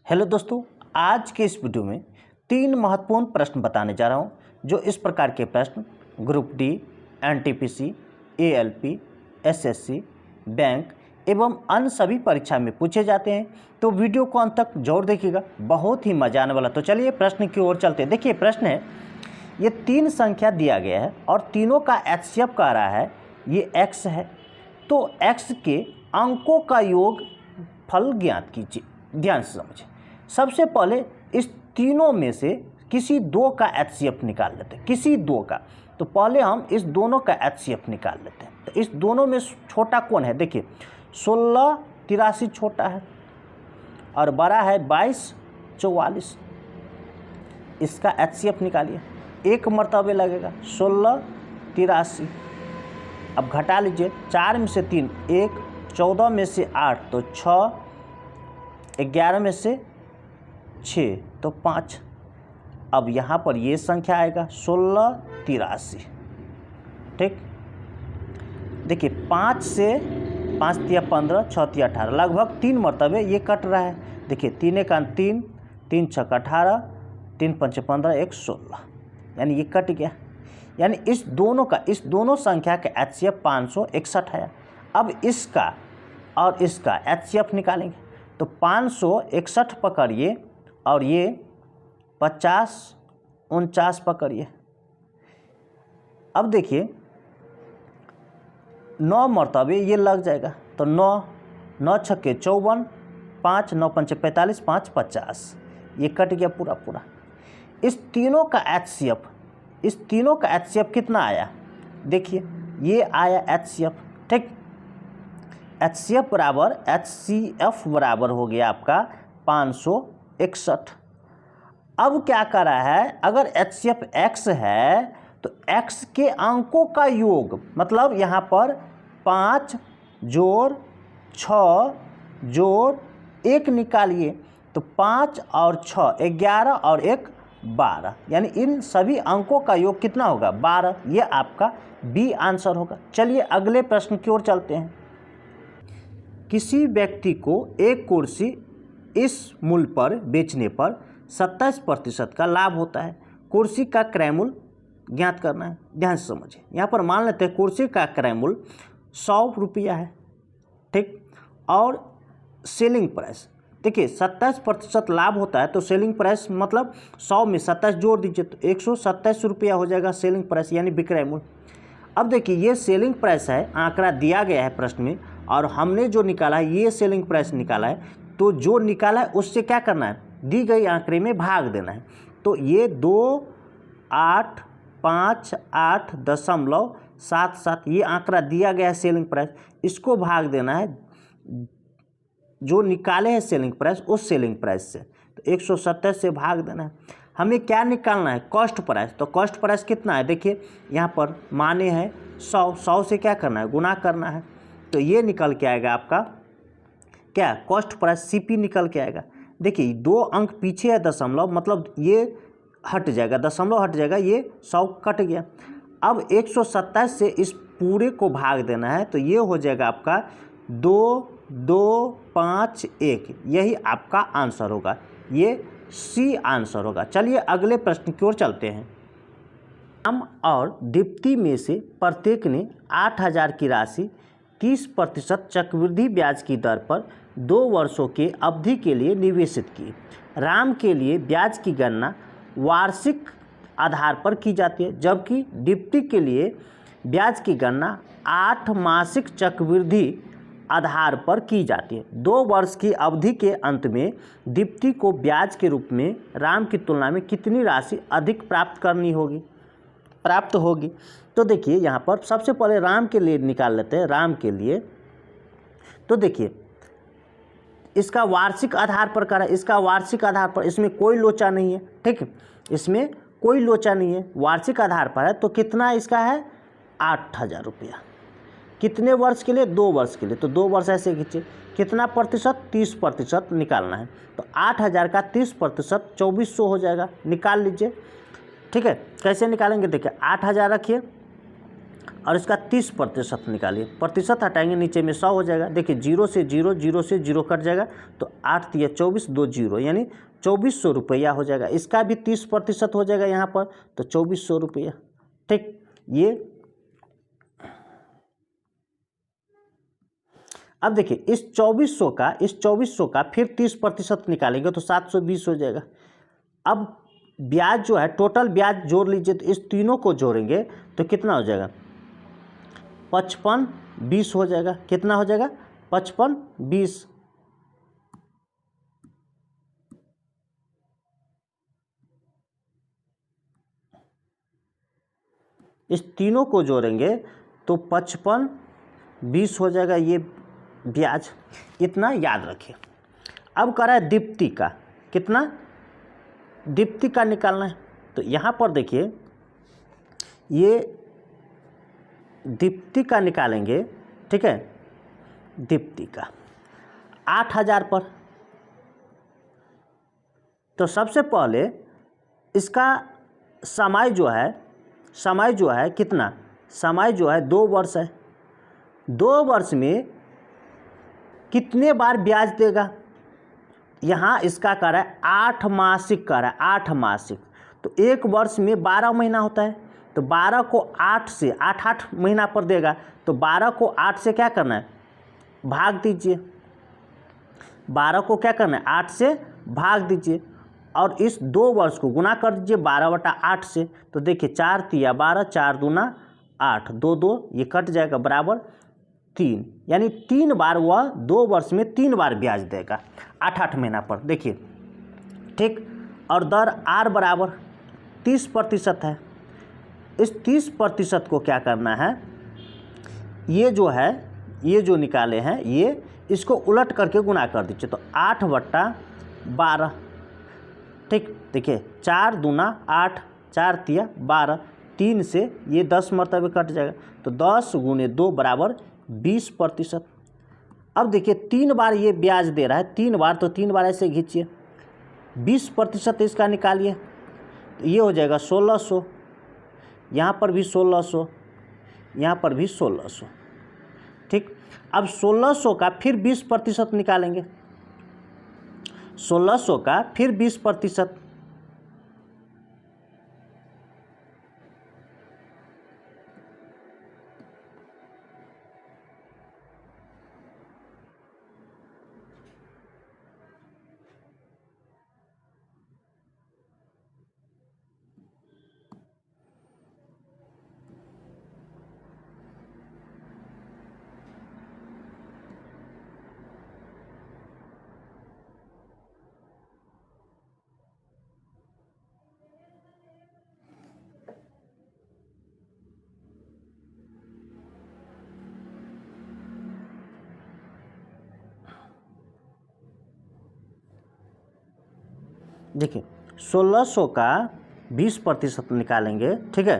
Hello दोस्तों, आज के इस वीडियो में 3 महत्वपूर्ण प्रश्न बताने जा रहा हूं, जो इस प्रकार के प्रश्न group D, NTPC, ALP, SSC, bank एवं अन्य सभी परीक्षा में पूछे जाते हैं। तो वीडियो को अंत तक जरूर देखिएगा, बहुत ही मजा आने वाला। तो चलिए प्रश्न की ओर चलते हैं। देखिए प्रश्न है, ये 3 संख्या दिया गया है और तीनों का एचसीएफ कह रहा है, ये x है। तो x के अंकों का योग फल ज्ञात कीजिए। ध्यान से समझिए। सबसे पहले इस तीनों में से किसी दो का एचसीएफ निकाल लेते हैं, किसी दो का। तो पहले हम इस दोनों का एचसीएफ निकाल लेते हैं। तो इस दोनों में छोटा कौन है? देखिए 16 83 छोटा है और बड़ा है 22 44। इसका एचसीएफ निकालिए। एक मर्तबे लगेगा 16 83। अब घटा लीजिए, 4 में से 3 1, 14 में से 8 तो 6, 11 में से 6 तो 5। अब यहाँ पर ये संख्या आएगा 16 83। ठीक, देखिए 5 से 5 तिया 15, 6 तिया 18, लगभग 3 मरतबे ये कट रहा है। देखिए 3 एक 3, 3 छक 18, 3 पंच 15, 1 16, यानी ये कट गया। यानी इस दोनों संख्या का एचसीएफ 561 है। अब इसका और इसका एचसीएफ निकालेंगे। तो 561 पकड़िए और ये 50 49 पकड़िए। अब देखिए 9 मरतबे ये लग जाएगा। तो 9 9 छक्के 54, 5 9 पंचे 45, 5 50, ये कट गया पूरा पूरा। इस तीनों का एचसीएफ कितना आया? देखिए ये आया एचसीएफ। ठीक, एचसीएफ बराबर हो गया आपका 561। अब क्या कर रहा है? अगर एचसीएफ x है तो x के अंकों का योग, मतलब यहाँ पर 5 जोड़ 6 जोड़ 1 निकालिए। तो 5 और 6 11 और 1 12, यानी इन सभी अंकों का योग कितना होगा? 12। ये आपका बी आंसर होगा। चलिए अगले प्रश्न की ओर चलते हैं। किसी व्यक्ति को एक कुर्सी इस मूल्य पर बेचने पर 27% का लाभ होता है। कुर्सी का क्रय मूल्य ज्ञात करना है। ध्यान से समझिए। यहाँ पर मान लेते हैं कुर्सी का क्रय मूल्य 100 रुपया है। ठीक, और सेलिंग प्राइस, देखिए 27% लाभ होता है तो सेलिंग प्राइस मतलब 100 में 27 जोड़ दीजिए तो 127 रुपया हो जाएगा सेलिंग प्राइस, यानी विक्रय मूल्य। अब देखिए ये सेलिंग प्राइस है, आंकड़ा दिया गया है प्रश्न में और हमने जो निकाला है ये सेलिंग प्राइस निकाला है। तो जो निकाला है उससे क्या करना है? दी गई आंकड़े में भाग देना है। तो ये 2858.77 ये आंकड़ा दिया गया है सेलिंग प्राइस, इसको भाग देना है जो निकाले हैं सेलिंग प्राइस उस सेलिंग प्राइस से। तो 127 से भाग देना है। हमें क्या निकालना है? Cost price. तो कॉस्ट प्राइस कितना है? देखिए यहाँ पर माने हैं 100 से क्या करना है? गुना करना है। तो ये निकल के आएगा आपका क्या? कॉस्ट प्राइस सीपी निकल के आएगा। देखिए 2 अंक पीछे है दशमलव, मतलब ये हट जाएगा, दशमलव हट जाएगा, ये 100 कट गया। अब 127 से इस पूरे को भाग देना है। तो ये हो जाएगा आपका 2251। यही आपका आंसर होगा, ये सी आंसर होगा। चलिए अगले प्रश्न की ओर चलते हैं। राम और दीप्ति में से प्रत्येक ने 8000 की राशि 30% चक्रवृद्धि ब्याज की दर पर 2 वर्षों के अवधि के लिए निवेशित की। राम के लिए ब्याज की गणना वार्षिक आधार पर की जाती है, जबकि दीप्ति के लिए ब्याज की गणना 8 मासिक चक्रवृद्धि आधार पर की जाती है। 2 वर्ष की अवधि के अंत में दीप्ति को ब्याज के रूप में राम की तुलना में कितनी राशि अधिक प्राप्त होगी? तो देखिए यहाँ पर सबसे पहले राम के लिए निकाल लेते हैं। राम के लिए तो देखिए इसका वार्षिक आधार पर करा, इसका वार्षिक आधार पर, इसमें कोई लोचा नहीं है। ठीक है, इसमें कोई लोचा नहीं है, वार्षिक आधार पर है। तो कितना इसका है? 8000 रुपया। कितने वर्ष के लिए? 2 वर्ष के लिए। तो 2 वर्ष ऐसे खींचे। कितना प्रतिशत? 30% निकालना है। तो 8000 का 30% 2400 हो जाएगा। निकाल लीजिए। ठीक है, कैसे निकालेंगे? देखिए 8000 रखिए और इसका 30% निकालिए। प्रतिशत हटाएंगे नीचे में 100 हो जाएगा। देखिए 0 से 0, 0 से 0 कट जाएगा तो 8 या 24, 2 0 यानी 2400 रुपया हो जाएगा। इसका भी 30% हो जाएगा यहाँ पर तो 2400 रुपया। ठीक, ये अब देखिए इस 2400 का फिर 30% निकालेंगे तो 720 हो जाएगा। अब ब्याज जो है टोटल ब्याज जोड़ लीजिए तो इस तीनों को जोड़ेंगे तो कितना हो जाएगा 55 20 हो जाएगा। कितना हो जाएगा 55 20। इस तीनों को जोड़ेंगे तो 55 20 हो जाएगा ये ब्याज। इतना याद रखिए। अब कह रहा है दीप्ति का, कितना दीप्ति का निकालना है तो यहाँ पर देखिए ये दीप्ति का निकालेंगे। ठीक है, दीप्ति का 8000 पर। तो सबसे पहले इसका समय जो है कितना, समय जो है 2 वर्ष है। 2 वर्ष में कितने बार ब्याज देगा, यहाँ इसका कर रहा है 8 मासिक कर रहा है, 8 मासिक। तो 1 वर्ष में 12 महीना होता है तो 12 को 8 से 8 महीना पर देगा तो 12 को 8 से क्या करना है भाग दीजिए। 12 को क्या करना है 8 से भाग दीजिए और इस 2 वर्ष को गुना कर दीजिए 12/8 से। तो देखिए 4 तिया 12, 4 दूना 8, 2 2 ये कट जाएगा बराबर 3, यानी 3 बार वह 2 वर्ष में 3 बार ब्याज देगा 8 महीना पर। देखिए ठीक, और दर आर बराबर 30% है। इस 30% को क्या करना है, ये जो निकाले हैं ये इसको उलट करके गुना कर दीजिए तो 8/12। ठीक, देखिए 4 दूना 8, 4 तिया 12, 3 से ये 10 मरतबे कट जाएगा तो 10 × 2 बराबर 20%। अब देखिए 3 बार ये ब्याज दे रहा है, 3 बार तो 3 बार ऐसे खींचिए 20% इसका निकालिए तो ये हो जाएगा 1600, यहाँ पर भी 1600, यहाँ पर भी 1600। ठीक, अब 1600 का फिर 20% निकालेंगे, 1600 का फिर 20%। देखिए 1600 का 20% निकालेंगे। ठीक है,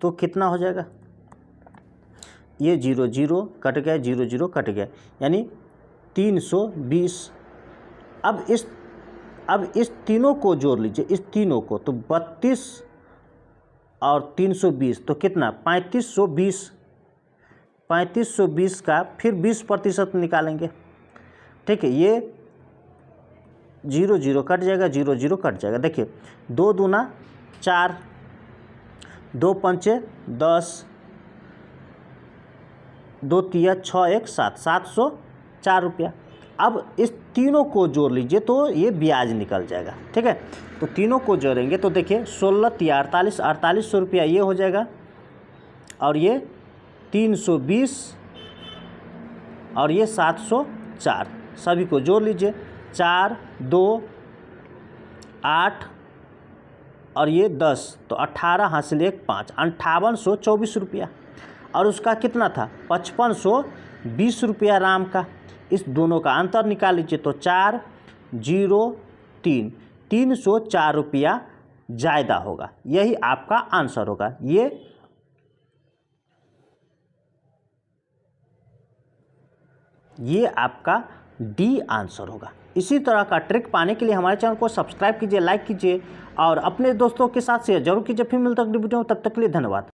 तो कितना हो जाएगा, ये 0 0 कट गया, 0 0 कट गया, यानी 320। अब इस तीनों को जोड़ लीजिए, इस तीनों को तो 32 और 320 तो कितना 3520। 3520 का फिर 20% निकालेंगे। ठीक है, ये 0 0 कट जाएगा, 0 0 कट जाएगा। देखिए 2 दूना 4, 2 पंचे 10, 2 तिया 6 1 7, 704 रुपया। अब इस तीनों को जोड़ लीजिए तो ये ब्याज निकल जाएगा। ठीक है, तो तीनों को जोड़ेंगे तो देखिए 16 तिया 48, 4800 रुपया ये हो जाएगा और ये 320 और ये 704, सभी को जोड़ लीजिए 4 2 8 और ये 10 तो 18 हासिल 1 5, 5824 रुपया। और उसका कितना था 5520 रुपया राम का। इस दोनों का अंतर निकाल लीजिए तो 4 0 3, 304 रुपया ज़्यादा होगा। यही आपका आंसर होगा। ये आपका डी आंसर होगा। इसी तरह का ट्रिक पाने के लिए हमारे चैनल को सब्सक्राइब कीजिए, लाइक कीजिए और अपने दोस्तों के साथ शेयर जरूर कीजिए। फिर मिलता है अगली वीडियो में, तब तक के लिए धन्यवाद।